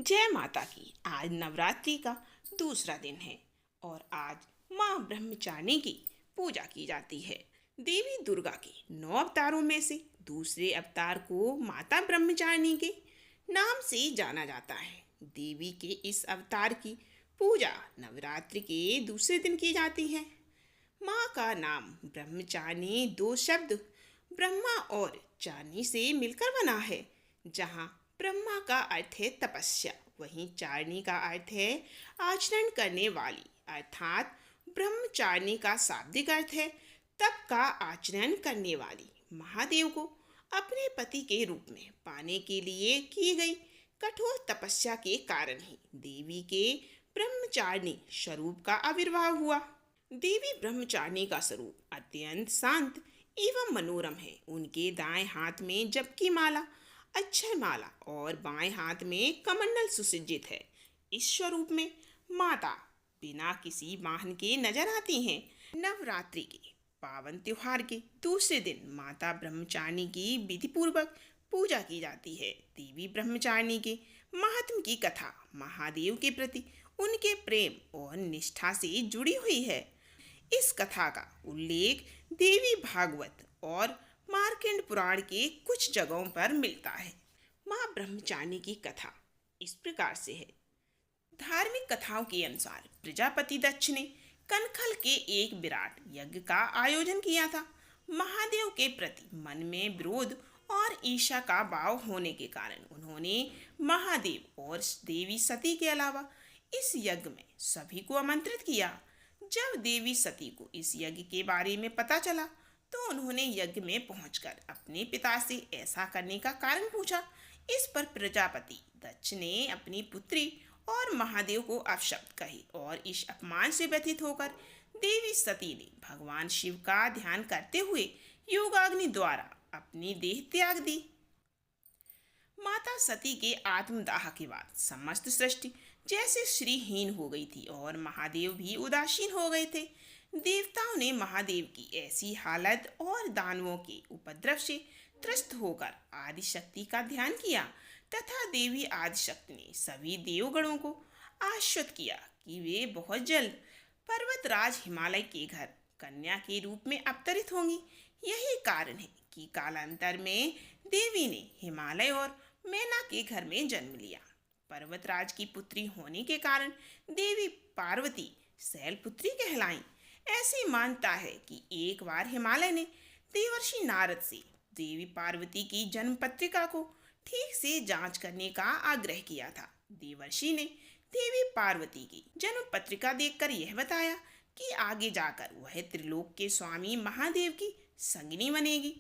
जय माता की। आज नवरात्रि का दूसरा दिन है और आज माँ ब्रह्मचारिणी की पूजा की जाती है। देवी दुर्गा के 9 अवतारों में से दूसरे अवतार को माता ब्रह्मचारिणी के नाम से जाना जाता है। देवी के इस अवतार की पूजा नवरात्रि के दूसरे दिन की जाती है। माँ का नाम ब्रह्मचारिणी दो शब्द ब्रह्मा और चारिणी से मिलकर बना है। जहाँ ब्रह्मा का अर्थ है तपस्या, वहीं चारिणी का अर्थ है आचरण करने वाली, अर्थात ब्रह्मचारिणी का शाब्दिक अर्थ है तप का आचरण करने वाली। महादेव को अपने पति के रूप में पाने के लिए की गई कठोर तपस्या के कारण ही देवी के ब्रह्मचारिणी स्वरूप का आविर्भाव हुआ। देवी ब्रह्मचारिणी का स्वरूप अत्यंत शांत एवं मनोरम है। उनके दाएं हाथ में जप की माला, अक्षय माला और बाएं हाथ में कमंडल सुसज्जित है। इस स्वरूप में माता बिना किसी वाहन के नजर आती हैं। नवरात्रि के पावन त्योहार के दूसरे दिन माता ब्रह्मचारिणी की विधि पूर्वक पूजा की जाती है। देवी ब्रह्मचारिणी के महात्म की कथा महादेव के प्रति उनके प्रेम और निष्ठा से जुड़ी हुई है। इस कथा का उल्लेख देवी भागवत और मार्कंड पुराण के कुछ जगहों पर मिलता है। माँ ब्रह्मचारिणी की कथा इस प्रकार से है। धार्मिक कथाओं के अनुसार प्रजापति दक्ष ने कनखल के एक विराट यज्ञ का आयोजन किया था। महादेव के प्रति मन में विरोध और ईर्ष्या का भाव होने के कारण उन्होंने महादेव और देवी सती के अलावा इस यज्ञ में सभी को आमंत्रित किया। जब देवी सती को इस यज्ञ के बारे में पता चला तो उन्होंने यज्ञ में पहुंचकर अपने पिता से ऐसा करने का कारण पूछा। इस पर प्रजापति दक्ष ने अपनी पुत्री और महादेव को अपशब्द कहे और इस अपमान से व्यथित होकर देवी सती ने भगवान शिव का ध्यान करते हुए योगाग्नि द्वारा अपनी देह त्याग दी। माता सती के आत्मदाह के बाद समस्त सृष्टि जैसे श्रीहीन हो गई थी और महादेव भी उदासीन हो गए थे। देवताओं ने महादेव की ऐसी हालत और दानवों के उपद्रव से त्रस्त होकर आदिशक्ति का ध्यान किया तथा देवी आदिशक्ति ने सभी देवगणों को आश्वस्त किया कि वे बहुत जल्द पर्वतराज हिमालय के घर कन्या के रूप में अवतरित होंगी। यही कारण है कि कालांतर में देवी ने हिमालय और मैना के घर में जन्म लिया। पर्वतराज की पुत्री होने के कारण देवी पार्वती शैलपुत्री कहलाई। ऐसी मान्यता है कि एक बार हिमालय ने देवर्षि नारद से देवी पार्वती की जन्म पत्रिका को ठीक से जांच करने का आग्रह किया था। देवर्षि ने देवी पार्वती की जन्म पत्रिका देखकर यह बताया कि आगे जाकर वह त्रिलोक के स्वामी महादेव की संगिनी बनेगी।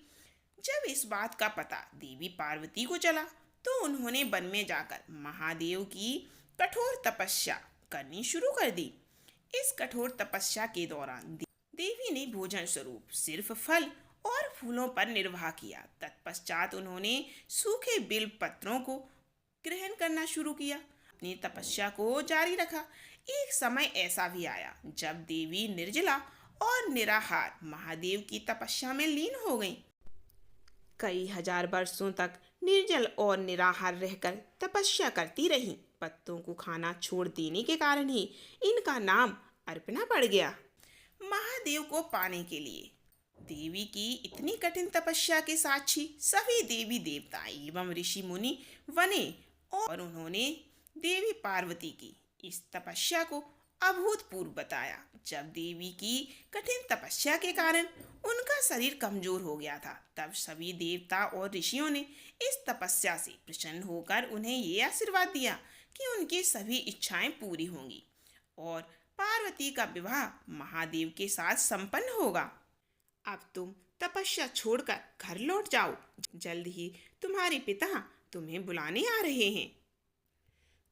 जब इस बात का पता देवी पार्वती को चला तो उन्होंने वन में जाकर महादेव की कठोर तपस्या करनी शुरू कर दी। इस कठोर तपस्या के दौरान देवी ने भोजन स्वरूप सिर्फ फल और फूलों पर निर्वाह किया। तत्पश्चात उन्होंने सूखे बिल्व पत्रों को ग्रहण करना शुरू किया, अपनी तपस्या को जारी रखा। एक समय ऐसा भी आया जब देवी निर्जला और निराहार महादेव की तपस्या में लीन हो गईं। कई हजार वर्षों तक निर्जल और निराहार रहकर तपस्या करती रहीं। पत्तों को खाना छोड़ देने के कारण ही इनका नाम अर्पणा पड़ गया। महादेव को पाने के लिए देवी की इतनी कठिन तपस्या के साक्षी सभी देवी देवता एवं ऋषि मुनि बने और उन्होंने देवी पार्वती की इस तपस्या को अभूतपूर्व बताया। जब देवी की कठिन तपस्या के कारण उनका शरीर कमजोर हो गया था तब सभी देवता और ऋषियों ने इस तपस्या से प्रसन्न होकर उन्हें ये आशीर्वाद दिया कि उनकी सभी इच्छाएं पूरी होंगी और पार्वती का विवाह महादेव के साथ संपन्न होगा। अब तुम तपस्या छोड़कर घर लौट जाओ, जल्द ही तुम्हारे पिता तुम्हें बुलाने आ रहे हैं।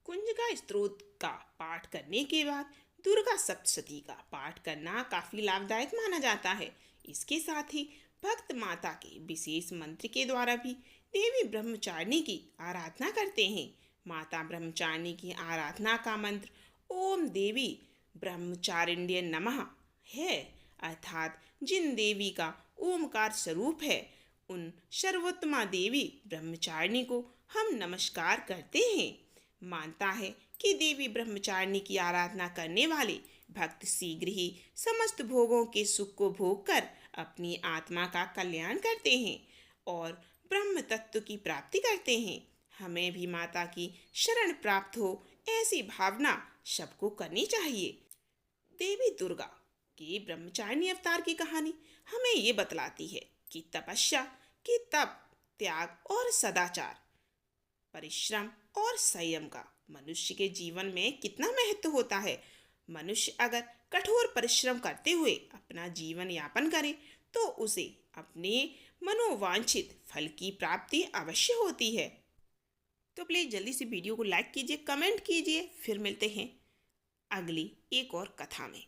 कुंजगा स्तोत्र का पाठ करने के बाद दुर्गा सप्तशती का पाठ करना काफी लाभदायक माना जाता है। इसके साथ ही भक्त माता के विशेष मंत्र के द्वारा भी देवी ब्रह्मचारिणी की आराधना करते हैं। माता ब्रह्मचारिणी की आराधना का मंत्र ओम देवी ब्रह्मचारिण्य नमः है, अर्थात जिन देवी का ओमकार स्वरूप है उन सर्वोत्तमा देवी ब्रह्मचारिणी को हम नमस्कार करते हैं। मानता है कि देवी ब्रह्मचारिणी की आराधना करने वाले भक्त शीघ्र ही समस्त भोगों के सुख को भोग कर अपनी आत्मा का कल्याण करते हैं और ब्रह्म तत्व की प्राप्ति करते हैं। हमें भी माता की शरण प्राप्त हो ऐसी भावना सबको करनी चाहिए। देवी दुर्गा के ब्रह्मचारिणी अवतार की कहानी हमें ये बतलाती है कि तपस्या की तप, त्याग और सदाचार, परिश्रम और संयम का मनुष्य के जीवन में कितना महत्व होता है। मनुष्य अगर कठोर परिश्रम करते हुए अपना जीवन यापन करे तो उसे अपने मनोवांछित फल की प्राप्ति अवश्य होती है। तो प्लीज़ जल्दी से वीडियो को लाइक कीजिए, कमेंट कीजिए। फिर मिलते हैं अगली एक और कथा में।